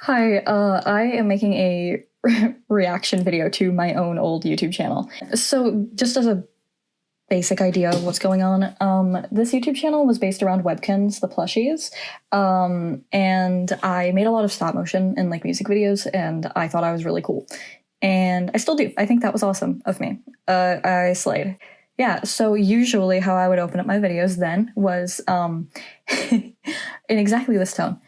Hi, I am making a reaction video to my own old YouTube channel. So just as a basic idea of what's going on, this YouTube channel was based around Webkinz, the plushies, and I made a lot of stop motion and like music videos, and I thought I was really cool. And I still do. I think that was awesome of me. I slayed. Yeah, so usually how I would open up my videos then was in exactly this tone.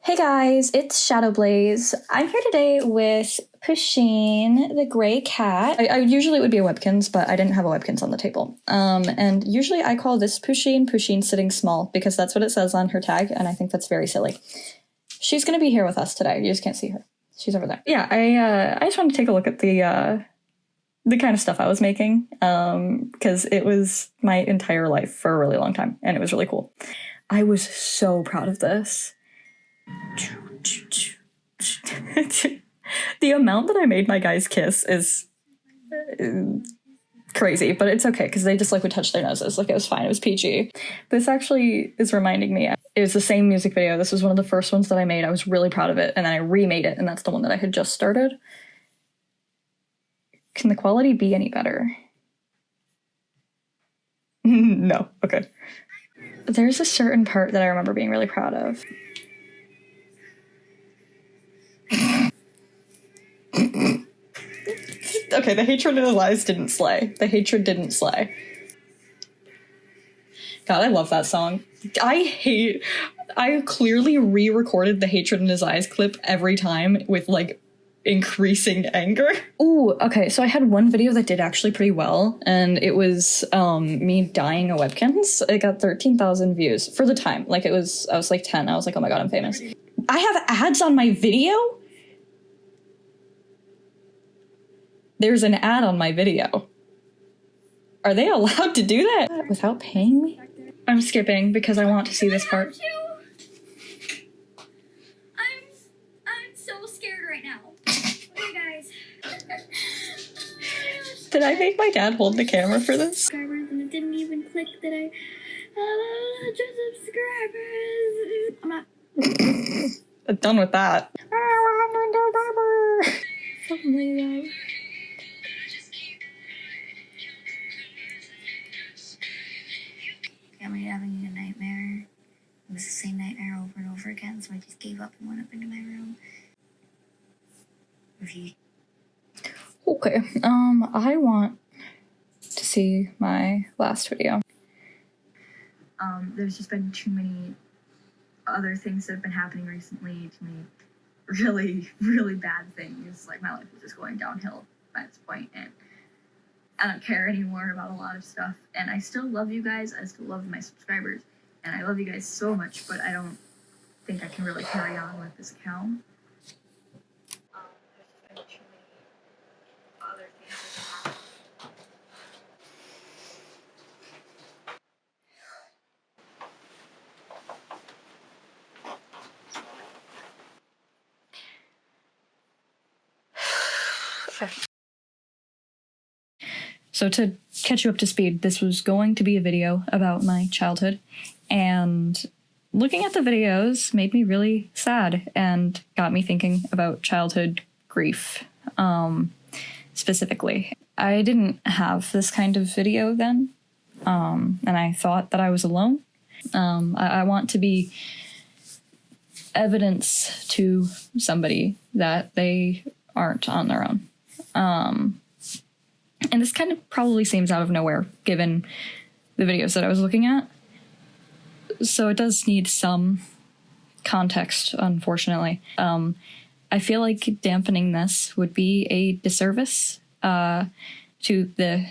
Hey guys, it's Shadowblaze. I'm here today with Pusheen, the gray cat. I usually it would be a Webkinz, but I didn't have a Webkinz on the table. And usually I call this Pusheen sitting small because that's what it says on her tag, and I think that's very silly. She's gonna be here with us today. You just can't see her. She's over there. Yeah, I just wanted to take a look at the kind of stuff I was making, because it was my entire life for a really long time, and it was really cool. I was so proud of this. The amount that I made my guys kiss is crazy, but it's okay because they just like would touch their noses. Like it was fine. It was PG. This actually is reminding me. It was the same music video. This was one of the first ones that I made. I was really proud of it, and then I remade it, and that's the one that I had just started. Can the quality be any better? No. Okay. There's a certain part that I remember being really proud of. Okay, the hatred in his eyes didn't slay. The hatred didn't slay. God, I love that song. I clearly re-recorded the hatred in his eyes clip every time with like increasing anger. Ooh, okay, so I had one video that did actually pretty well, and it was me dying a Webkinz. It got 13,000 views for the time. Like I was like 10. I was like, oh my god, I'm famous. I have ads on my video? There's an ad on my video. Are they allowed to do that without paying me? I'm skipping because I want to see this part. I'm so scared right now. Okay, guys. Did I make my dad hold the camera for this? And it didn't even click that I just subscribers. I'm not. I'm done with that. I'm having a nightmare. It was the same nightmare over and over again, so I just gave up and went up into my room. Okay, I want to see my last video. There's just been too many other things that have been happening recently, too many really, really bad things. Like, my life is just going downhill at this point, and I don't care anymore about a lot of stuff. And I still love you guys, I still love my subscribers, and I love you guys so much, but I don't think I can really carry on with this account. There's just been too many other things that have happened. So to catch you up to speed, this was going to be a video about my childhood, and looking at the videos made me really sad and got me thinking about childhood grief, specifically. I didn't have this kind of video then, and I thought that I was alone. I want to be evidence to somebody that they aren't on their own. And this kind of probably seems out of nowhere, given the videos that I was looking at. So it does need some context, unfortunately. I feel like dampening this would be a disservice to the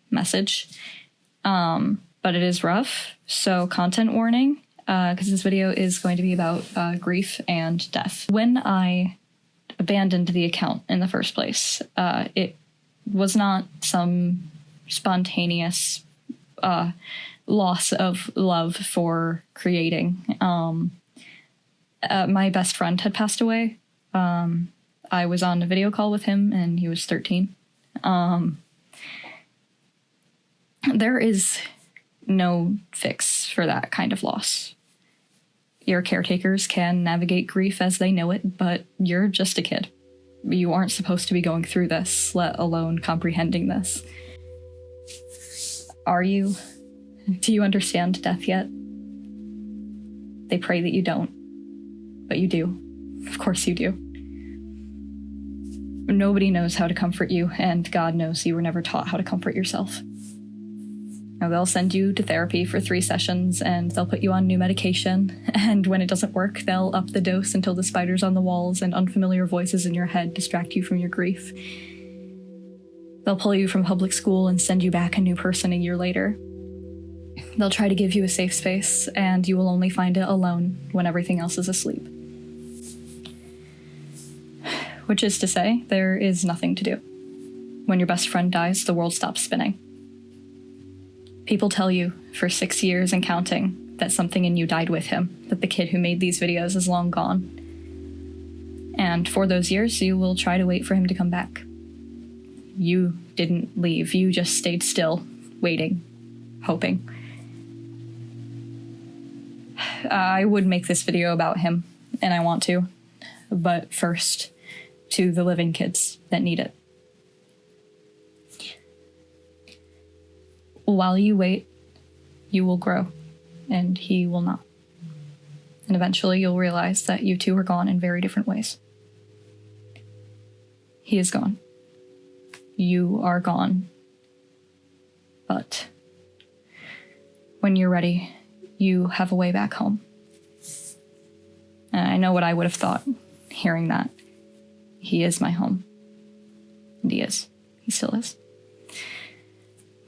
message. But it is rough, so content warning, because this video is going to be about grief and death. When I abandoned the account in the first place, it was not some spontaneous loss of love for creating. My best friend had passed away. I was on a video call with him, and he was 13. There is no fix for that kind of loss. Your caretakers can navigate grief as they know it, but you're just a kid. You aren't supposed to be going through this, let alone comprehending this. Are you? Do you understand death yet? They pray that you don't, but you do. Of course you do. Nobody knows how to comfort you, and God knows you were never taught how to comfort yourself. Now, they'll send you to therapy for 3 sessions, and they'll put you on new medication, and when it doesn't work, they'll up the dose until the spiders on the walls and unfamiliar voices in your head distract you from your grief. They'll pull you from public school and send you back a new person a year later. They'll try to give you a safe space, and you will only find it alone when everything else is asleep. Which is to say, there is nothing to do. When your best friend dies, the world stops spinning. People tell you, for 6 years and counting, that something in you died with him, that the kid who made these videos is long gone. And for those years, you will try to wait for him to come back. You didn't leave, you just stayed still, waiting, hoping. I would make this video about him, and I want to, but first, to the living kids that need it. While you wait, you will grow, and he will not. And eventually you'll realize that you two are gone in very different ways. He is gone. You are gone. But when you're ready, you have a way back home. And I know what I would have thought hearing that. He is my home. And he is. He still is.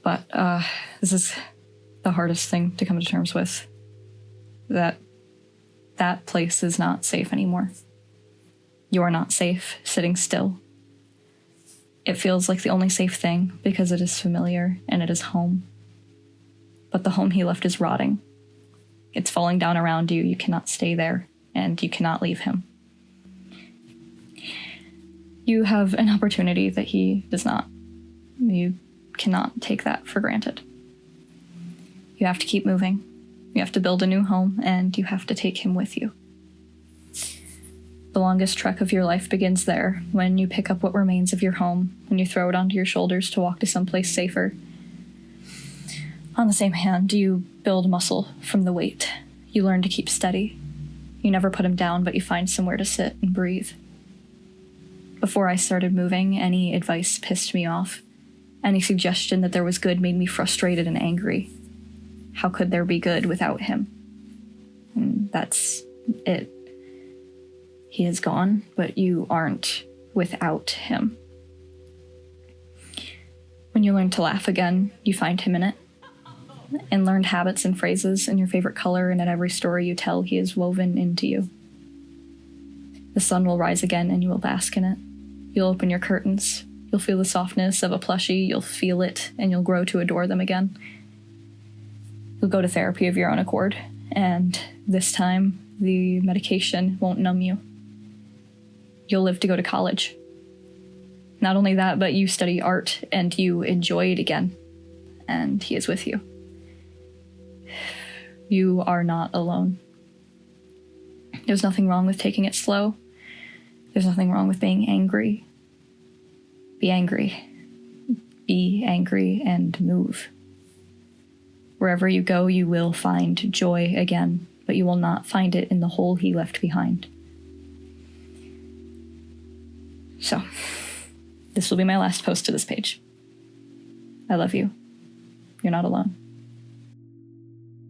But this is the hardest thing to come to terms with. That place is not safe anymore. You are not safe sitting still. It feels like the only safe thing because it is familiar and it is home. But the home he left is rotting. It's falling down around you. You cannot stay there, and you cannot leave him. You have an opportunity that he does not. You cannot take that for granted. You have to keep moving. You have to build a new home, and you have to take him with you. The longest trek of your life begins there, when you pick up what remains of your home, and you throw it onto your shoulders to walk to someplace safer. On the same hand, you build muscle from the weight. You learn to keep steady. You never put him down, but you find somewhere to sit and breathe. Before I started moving, any advice pissed me off. Any suggestion that there was good made me frustrated and angry. How could there be good without him? And that's it. He is gone, but you aren't without him. When you learn to laugh again, you find him in it. And learned habits and phrases and your favorite color, and at every story you tell, he is woven into you. The sun will rise again and you will bask in it. You'll open your curtains. You'll feel the softness of a plushie. You'll feel it, and you'll grow to adore them again. You'll go to therapy of your own accord, and this time, the medication won't numb you. You'll live to go to college. Not only that, but you study art, and you enjoy it again, and he is with you. You are not alone. There's nothing wrong with taking it slow. There's nothing wrong with being angry. Be angry. Be angry and move. Wherever you go, you will find joy again, but you will not find it in the hole he left behind. So, this will be my last post to this page. I love you. You're not alone.